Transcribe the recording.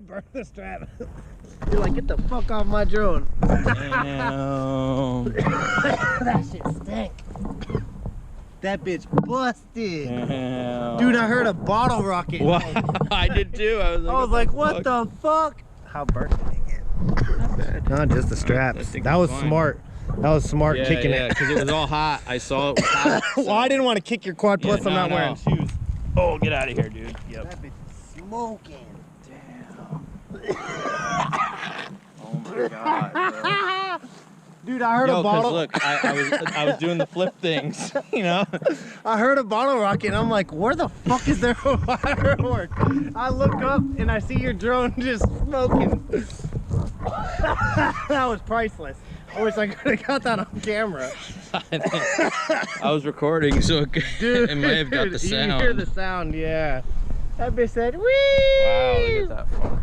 it burn the strap. You're like, get the fuck off my drone. Damn. That shit stank. That bitch busted. Damn. Dude, I heard a bottle rocket. Wow, I did too. I was like, what the fuck? How burnt did it get? Not bad. Not just the straps. That was fine. smart. That was smart kicking it. Because it was all hot. I saw it was hot. Well, I didn't want to kick your quad, plus I'm not wearing shoes. Oh, get out of here, dude. Yep. That bitch is smoking. Damn. Oh my god, bro. Dude, I heard a bottle. Look, I was doing the flip things, you know. I heard a bottle rocket, and I'm like, where the fuck is there a firework? I look up and I see your drone just smoking. That was priceless. I wish I could have got that on camera. I was recording, so Dude, it might have got the sound. You hear the sound, yeah. That bitch said, wee! Wow, look at that fucker.